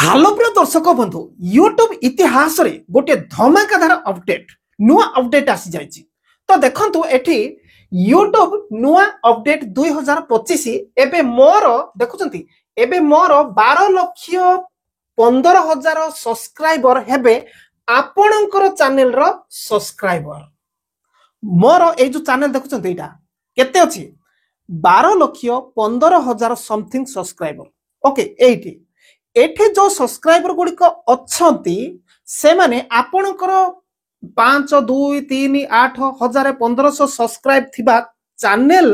Hello प्रिय दर्शक बंधु यूट्यूब इतिहास रे गोटे धमाकाधार अपडेट नुआ अपडेट आसी जाइछि। तो देखंतु एठी यूट्यूब नुआ अपडेट 2025 एबे मोर देखुचंती एबे मोर 12,15,000 सब्सक्राइबर हेबे आपणकर चैनल रो सब्सक्राइबर। मोर ए जो चैनल देखुचंती एटा केते अछि 12,15,000 समथिंग सब्सक्राइबर। ओके एठी एठे जो सब्सक्राइबर गुड़िक अच्छी से माने आपणकर 5 2 3 8 हजार 1500 सब्सक्राइब थिबा चैनल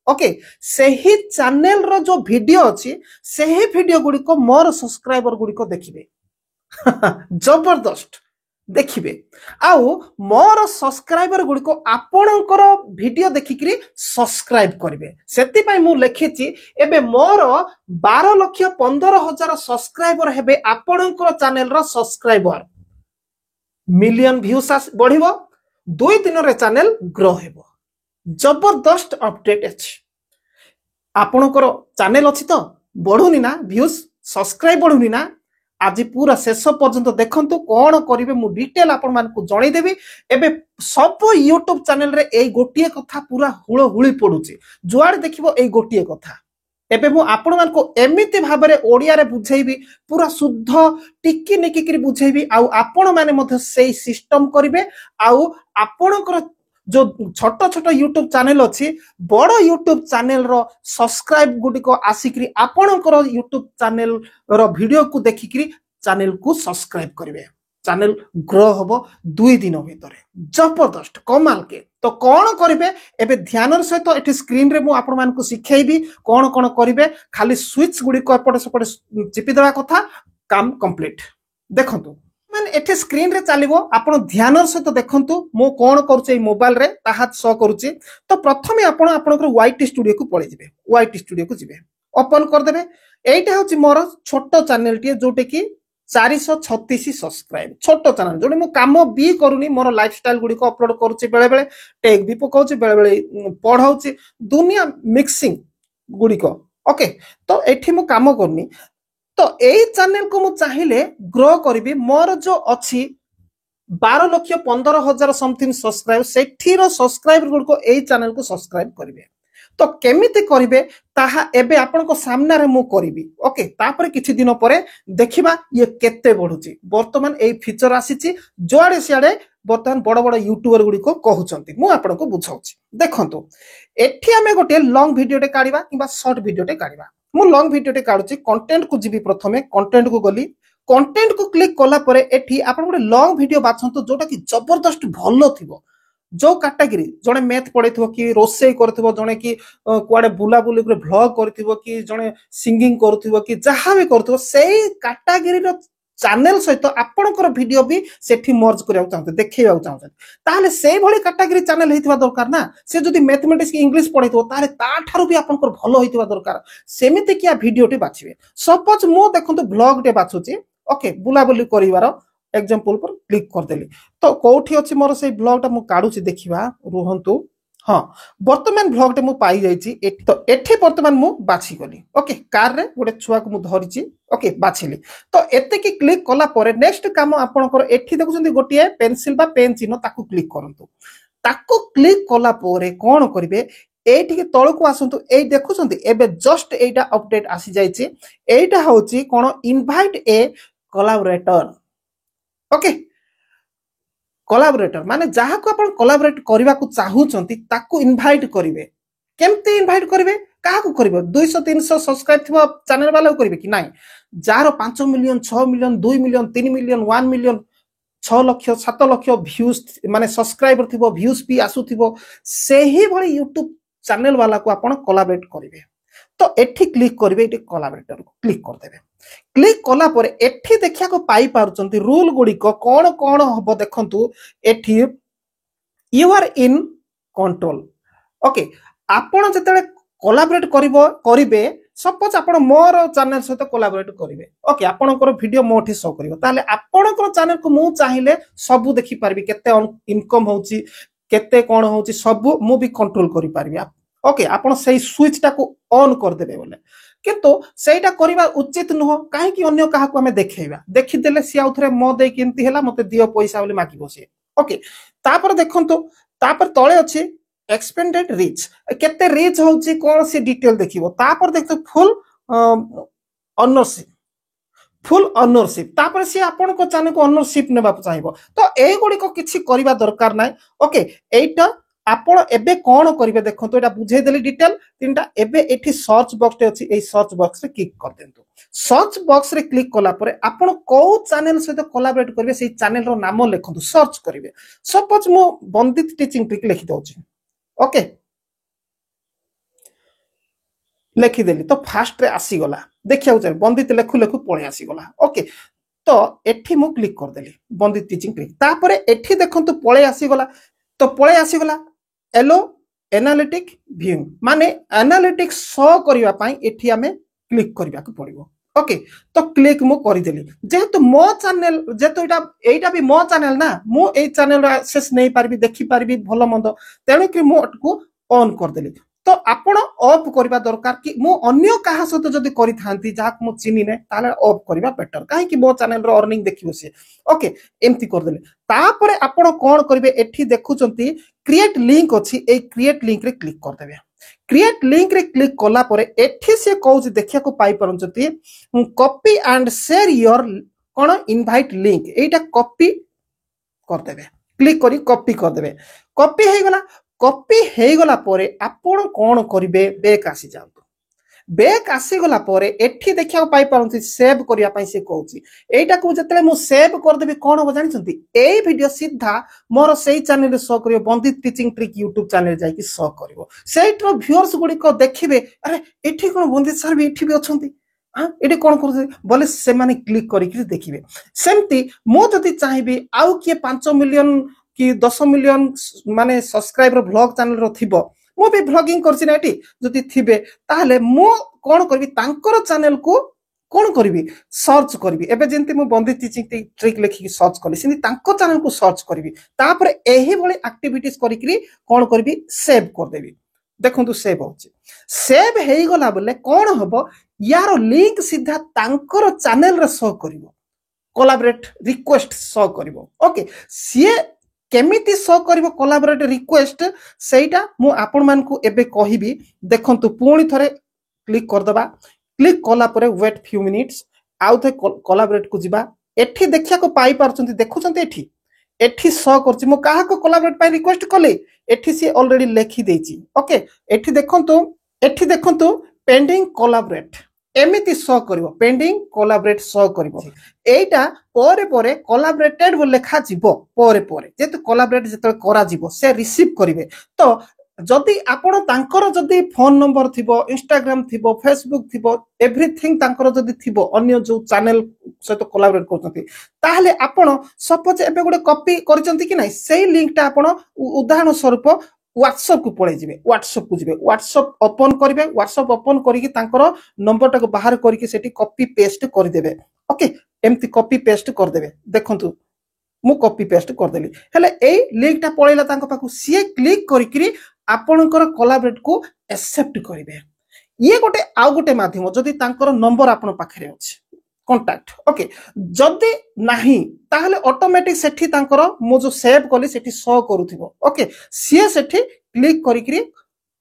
ओके सही चैनल रो जो वीडियो अच्छी सही वीडियो गुड़िक मोर सब्सक्राइबर गुड़िक देखिबे जबरदस्त देखिबे आउ मोर सब्सक्राइबर गुड़िक आपणकर वीडियो देखिकरी सब्सक्राइब करिवे। सेति पई मु लिखिछि एबे मोर 12,15,000 सब्सक्राइबर हेबे आपणकर चैनल रो सब्सक्राइबर। मिलियन व्यूज बढ़िबो 2 दिन रे चैनल ग्रो हेबो। जबरदस्त अपडेट अछि। आपणकर चैनल अछि तो बढ़ुनी ना व्यूज सब्सक्राइब बढ़ुनी ना। आज पूरा शेष पर्यंत देखंतु कौन करिवे मु डिटेल आपण मानकु जणै देबी। एबे सब यूट्यूब चैनल रे ए गोटिए कथा पूरा हुळ हुळी पडुची जुआड देखिबो ए गोटिए कथा। एबे मु आपण मानकु एमिति भाबरे ओडिया रे बुझेइबी पूरा शुद्ध टिकी निकी करी बुझेइबी आउ आपण माने मध्ये सेही सिस्टम करिवे आउ आपणकर जो छोट छोट यूट्यूब चैनल अच्छी बड़ यूट्यूब चैनल रो सब्सक्राइब गुडिक आसिकरी आपणकर यूट्यूब चैनल रो वीडियो को देखिकरी चैनल को सब्सक्राइब करिवे। चैनल ग्रो हबो 2 दिन भीतर जबरदस्त कमाल के। तो कौन करिवे एबे ध्यान सहित एठी स्क्रीन रे मु आपण मानकु सिखेइबी कौन कौन करिवे। खाली स्विच गुडिक एपटे सेपटे चिपि देबा कथा काम कंप्लीट। देखंतु माने एठी स्क्रीन रे चलिबो आपण ध्यान सहित देखंतु मो कोन करूचे मोबाइल रे ताहा शो करूचे। तो प्रथमे आपण आपनकर वाईटी स्टूडियो को पळे जिवे वाईटी स्टूडियो को जिवे ओपन कर देबे। एइटा होची मोर छोटो चैनल टी जोटे की 436 सब्सक्राइब छोटो चैनल जोटे मो काम भी करूनी मोर लाइफस्टाइल गुडी को अपलोड करूचे बेले बेले टेक भी पकाउचे बेले बेले पढाउचे दुनिया मिक्सिंग गुडी को ओके। तो एठी मो काम करनी तो यही चैनल को मुझे चाहिए ग्रो करी मोर जो अच्छी 12,15,000 समथिंग सब्सक्राइब सेठीर सब्सक्राइबर गुड को यही चैनल को सब्सक्राइब करेंगे। तो केमिति करिवे ताहा एबे आपन को सामने रे मु करिवि ओके। तापर किछि दिन परे देखिबा ये केते बढ़ुची। वर्तमान एई फीचर आसीची जोआडे सियाडे वर्तमान बड़ बड़ यूट्यूबर गुडी को कहउचंती मु आपन को बुझाउची। देखंतु एठी हमें गोटे लॉन्ग वीडियोटे काढिबा किबा शॉर्ट वीडियोटे काढिबा। मु लॉन्ग वीडियोटे काढुची कंटेंट को जिबी प्रथमे कंटेंट को गली कंटेंट को क्लिक कला परे एठी आपन गोटे लॉन्ग वीडियो बाछंतु जोटा कि जबरदस्त भलो थिबो। जो कैटेगरी जने मैथ पढ़ेथिबो कि रोसे करथिबो जने कि कुआडे बुला बुली करे व्लॉग करथिबो कि जने सिंगिंग करथिबो कि जहां भी करथिबो सेही कैटेगरी रो चैनल सहित आपणकर वीडियो भी सेठी मर्ज करिया चाहते देखैया चाहते ताले सेही भली कैटेगरी चैनल हेतिबा दरकार ना। से जदी मैथमेटिक्स कि इंग्लिश पढ़ेथिबो ताले ता ठारू भी आपणकर भलो हेतिबा दरकार। सेमिति किया वीडियोटे बाछिबे। सपोज मो देखंतु व्लॉग टे बाछुची ओके बुला बुली करिवार एग्जांपल पर क्लिक कर देली। तो कोठी अछि मोर से ब्लॉग टा मु काढुची देखिबा रुहंतु। हां वर्तमान ब्लॉग टे मु पाई जाईची एठी। तो एठी वर्तमान मु बाछि गली ओके कार रे गोटे छुआ को मु धरिची ओके बाछिली। तो एते की क्लिक कला परे नेक्स्ट काम आपनकर एठी देखुछंती गोटिए पेंसिल बा पेन चिन्ह ताकू क्लिक करंतु। ताकू क्लिक कला परे कोन करिवे एठी के तळकू आसंतु। एई देखुछंती एबे जस्ट एटा अपडेट आसी जाईची। एटा होची कोन इनवाइट ए कोलैबोरेटर ओके। कोलैबोरेटर माने जहा को आपण कोलैबोरेट करबा को चाहूचंती ताकू इनवाइट करिवे। केमते इनवाइट करिवे काहा को करिवे 200 300 सब्सक्राइब थिबा चैनल वाला को करिवे कि नाही jar 5 million 6 million 2 million 3 million 1 million 6 lakh 7 lakh views माने सब्सक्राइबर थिबो व्यूज भी आसुथिबो सेही भली YouTube चैनल वाला को आपण कोलैबोरेट करिवे। तो एठी क्लिक करिवे एठी कोलैबोरेटर को क्लिक कर देबे। क्लिक कला परे एठी देखिया को पाई पारुचंती रूल गुडी को कोन कोन हबो देखंतु। एठी you are in control okay. आपण जतले कोलैबोरेट करिवे सपोज आपण मोर चैनल सहित कोलैबोरेट करिवे ओके आपणकर वीडियो मोठी शो करिवो ताले आपणकर चैनल को मु चाहिले सब देखि पारबी केते इनकम होउची केते कोन होउची सब मु भी कंट्रोल करि पारबी ओके। आपण सही स्विच टा को ऑन कर देबे बोले किंतु सेटा करिबा उचित नुह काहे अन्य काहाकू आमे देखैबा देखिदेले सी आउ थरे मो दे केमती हैला मते दियो पैसा बोली मागी बसे ओके तापर देखंतु तापर तळे अछि एक्सपेंडेड रीच केते रीच होउची कोन से डिटेल देखिबो तापर देखतो फुल ऑनरशिप तापर से आपण को चैनल को ऑनरशिप नेबा चाहिबो तो एई गुडी को किछि करिबा दरकार नै ओके एटा आपण एबे कोन करिवे देखंतु एटा बुझे देली डिटेल तीनटा एबे एठी सर्च बॉक्स टे अछि एई सर्च बॉक्स रे क्लिक कर देंतु सर्च बॉक्स रे क्लिक कला परे आपण को चैनल सहित कोलैबोरेट करिवे सेई चैनल रो नाम लिखंतु सर्च करिवे सपोज मो बंदित टीचिंग ट्रिक लिखि दउची ओके लिखि देली तो फास्ट रे आसी गला देखिया उचे बंदित लेखु लेखु पळे आसी गला ओके तो एठी मु क्लिक कर देली बंदित टीचिंग ट्रिक तापरे एठी देखंतु पळे आसी गला तो पळे आसी गला एलो एनालिटिक व्यू माने एनालिटिक्स शो करिवा पई एठी हमें क्लिक करिवा को पड़िबो ओके तो क्लिक मु करि देली जेहेतु मो चैनल जेतो एटा भी मो चैनल ना मु ए चैनल एक्सेस नै पारबी देखि पारबी भलो मंद तेनु कि मु को ऑन कर देली तो आपण ऑफ करबा दरकार कि मु अन्य काहा सहित जदी करि थांती जाक मु चिनी ने ताले ऑफ करबा बेटर काहे कि मो चैनल रो अर्निंग देखिबो से ओके एम्ति कर देले तापरे आपण कोन करबे एठी देखुचंती क्रिएट लिंक अछि ए क्रिएट लिंक रे क्लिक कर देबे क्रिएट लिंक रे क्लिक कला परे एठी से कहउछि देखिया को पाई परंचती कॉपी एंड शेयर योर कोन इनवाइट लिंक एटा कॉपी कर देबे क्लिक करी कॉपी कर देबे कॉपी हे गला कॉपी हे गला परे आपण कोन करिवे बैक आसी जांतु बैक आसी गला परे एठी देखिया पाई परंती सेव करिया पई से कहउछि एटा को जतले मु सेव कर देबी कोन हो जानिसंती एई वीडियो सीधा मोर सेई चैनल रे शो करियो बंदित टीचिंग ट्रिक YouTube चैनल जाई कि शो करिवो सेइट्रो व्यूअर्स गुडी को देखिबे अरे एठी कोन बंदित सर भी एठी भी अछंती हां एठी कोन करथि बोले से माने क्लिक करि कि देखिबे सेमती मु जति चाहिबी आउ के 5 मिलियन कि 10 मिलियन माने सब्सक्राइबर व्लॉग चैनल रो थिबो मो भी व्लॉगिंग करछि ना एठी जति थिबे ताहले मो कोन करबी तांकर चैनल को कोन करबी सर्च करबी एबे जेंति मो बंदित टीचिंग ट्रिक लेखि सर्च करली सिनी तांकर चैनल को सर्च करबी तापर एही भली एक्टिविटीज करिकरी कोन करबी सेव कर देबी देखंतु सेव होछि सेव हेई गला बोले कोन हबो यार लिंक सीधा तांकर चैनल रे शो करिवो कोलैबोरेट रिक्वेस्ट शो करिवो ओके सी केमिति शो करिवो कोलैबोरेट रिक्वेस्ट सेटा मु आपण मान को एबे कहिबी देखंतु पुणी थरे क्लिक कर दबा क्लिक कला परे वेट फ्यू मिनिट्स आउ थे कोलैबोरेट को जिबा एठी देखिया को पाई पारचंती देखुचंती एठी एठी शो करछि मु काहा को कोलैबोरेट पाई रिक्वेस्ट कले एठी से ऑलरेडी लिखि देछि ओके एठी देखंतु पेंडिंग कोलैबोरेट एमिति शो करिवो पेंडिंग कोलैबोरेट शो करिवो एटा पोरे पोरे कोलैबोरेटेड बो लेखा जिवो पोरे पोरे जेतु कोलैबोरेट जेत करा जिवो से रिसीव करिवे तो जदि आपण तांकर जदि फोन नंबर थिबो इंस्टाग्राम थिबो फेसबुक थिबो एवरीथिंग तांकर जदि थिबो अन्य जो चैनल सहित कोलैबोरेट करथि ताहले आपण सपोज एबे गुडे कॉपी करचंती कि नै सेही लिंकटा आपण उदाहरण स्वरूप व्हाट्सएप को पळे जिवे व्हाट्सएप ओपन करिवे व्हाट्सएप ओपन करिकि तांकर नंबर टाको बाहर करिकि सेठी कॉपी पेस्ट कर देबे ओके एम्ति कॉपी पेस्ट कर देबे देखंतु मु कॉपी पेस्ट कर देली हेले ए लिंकटा पळेला तांको पाकु सी क्लिक करिकि आपणकर कोलैबोरेट को एक्सेप्ट करिवे ये गोटे आउ गोटे माध्यम जदि तांकर नंबर आपण पाखरे अछि कांटेक्ट ओके जदि नाही ताहले ऑटोमेटिक सेठी तांकर मो जो सेव कली सेठी शो करूथिबो ओके सी सेठी क्लिक करिकरी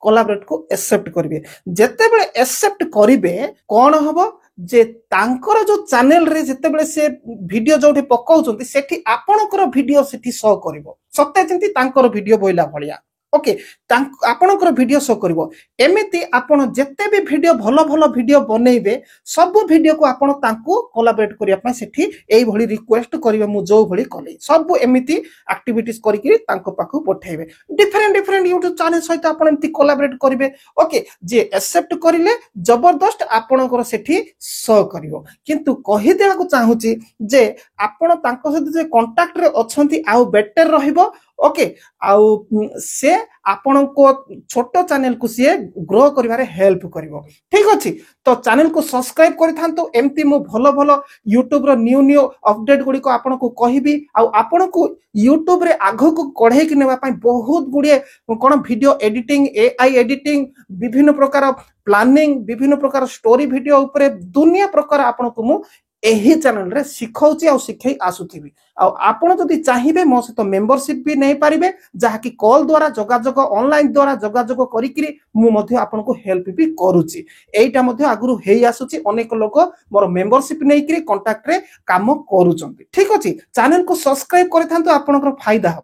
कोलैबोरेट को एक्सेप्ट करिवे जेते बेले एक्सेप्ट करिवे कोन हबो जे तांकर जो चैनल रे जेते बेले से वीडियो जोठी पकाउचंती सेठी आपणकर वीडियो सेठी शो करिवो सत्य चिंती तांकर वीडियो बोइला भलिया ओके आपणकर वीडियो शो करिवो एमिति आपण जेते भी वीडियो भलो भलो वीडियो बनेइबे सब वीडियो को आपण तांको कोलैबोरेट करिया पय सेठी एई भली रिक्वेस्ट करिवे मु जो भली कले सब एमिति एक्टिविटीज करिकि तांको पाखु पठाइबे डिफरेंट YouTube चैनल सहित आपण एमिति कोलैबोरेट करिवे ओके जे एक्सेप्ट करिले जबरदस्त आपणकर सेठी शो करिवो किंतु कहि देला को चाहूची जे आपण तांको सहित जे कांटेक्ट रे अछंती आउ बेटर रहिबो ओके आउ से आपण को छोट चैनल को सी ग्रो करिवारे हेल्प करिवो ठीक अछि तो चैनल को सब्सक्राइब करि थांतो एम्ति मो भलो भलो YouTube रो न्यू अपडेट गुडी को आपण को कहिबी आ आपण को YouTube रे आगो को कढे कि नेबा पई बहुत गुडी कोन वीडियो एडिटिंग एआई एडिटिंग विभिन्न प्रकार प्लानिंग विभिन्न प्रकार स्टोरी वीडियो ऊपर दुनिया प्रकार आपण को मु एही चैनल रे सिखौची आ सिखै आसुथिबी आ आपण जदि चाहिबे मो सहित मेंबरशिप भी नै पारिबे जहा कि कॉल द्वारा जोगाजोग ऑनलाइन द्वारा जोगाजोग करिकरी मु मध्ये आपण को हेल्प भी करूची एटा मध्ये आगुरु हेई आसुची अनेक लोक मोर मेंबरशिप नै करी कांटेक्ट रे काम करूचंती ठीक अछि चैनल को सब्सक्राइब करिथांतो आपनकर फायदा